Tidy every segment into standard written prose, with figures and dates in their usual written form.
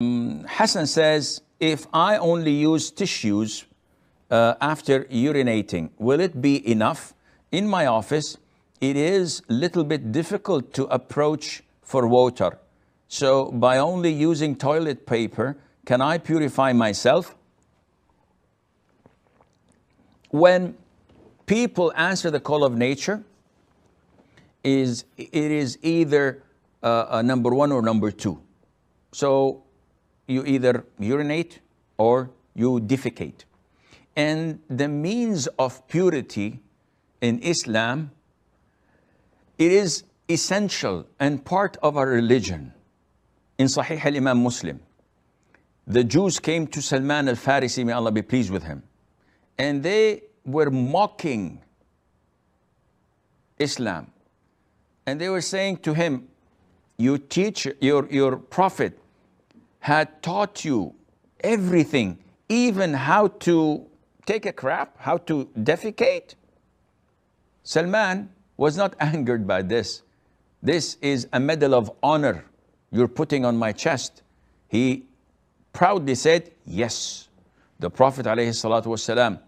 Hassan says, if I only use tissues after urinating, will it be enough? In my office, it is a little bit difficult to approach for water. So by only using toilet paper, can I purify myself? When people answer the call of nature, it is either number one or number two. So you either urinate or you defecate. And the means of purity in Islam, it is essential and part of our religion. In Sahih al-Imam Muslim, the Jews came to Salman al-Farisi, may Allah be pleased with him, and they were mocking Islam. And they were saying to him, your teacher, your prophet had taught you everything, even how to take a crap, how to defecate. Salman was not angered by this. This is a medal of honor you're putting on my chest. He proudly said, yes, the Prophet ﷺ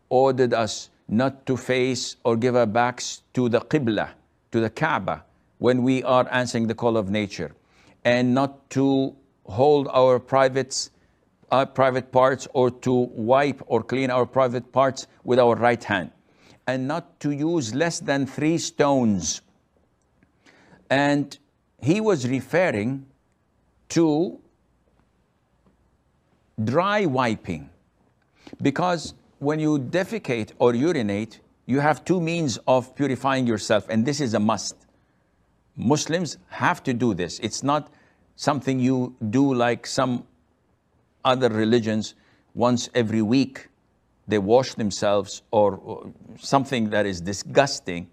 ordered us not to face or give our backs to the Qibla, to the Kaaba, when we are answering the call of nature, and not to hold our private parts, or to wipe or clean our private parts with our right hand, and not to use less than 3 stones. And he was referring to dry wiping, because when you defecate or urinate, you have 2 means of purifying yourself, and this is a must. Muslims have to do this. It's not something you do like some other religions once every week. They wash themselves, or something that is disgusting.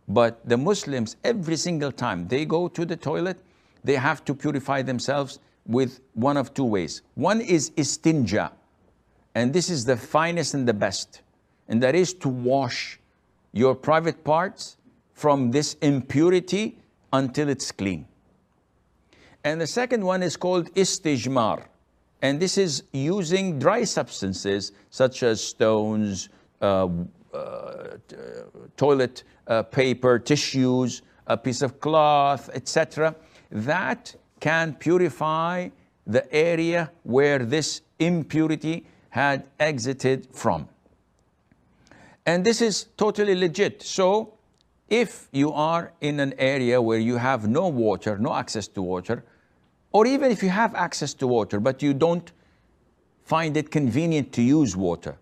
But the Muslims, every single time they go to the toilet, they have to purify themselves with one of 2 ways. One is Istinja, and this is the finest and the best, and that is to wash your private parts from this impurity until it's clean. And the second one is called Istijmar, and this is using dry substances such as stones, toilet paper, tissues, a piece of cloth, etc., that can purify the area where this impurity had exited from. And this is totally legit. So if you are in an area where you have no water, no access to water, or even if you have access to water, but you don't find it convenient to use water,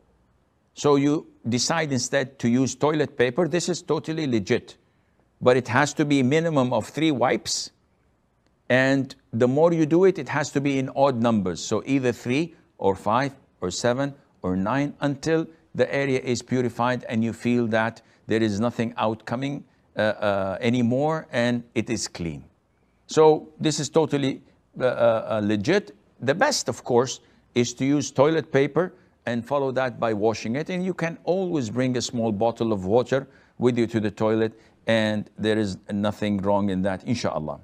so you decide instead to use toilet paper, this is totally legit. But it has to be a minimum of 3 wipes. And the more you do it, it has to be in odd numbers. So either 3 or 5 or 7 or 9, until the area is purified and you feel that there is nothing outcoming anymore and it is clean. So this is totally legit. The best, of course, is to use toilet paper and follow that by washing it. And you can always bring a small bottle of water with you to the toilet, and there is nothing wrong in that, inshallah.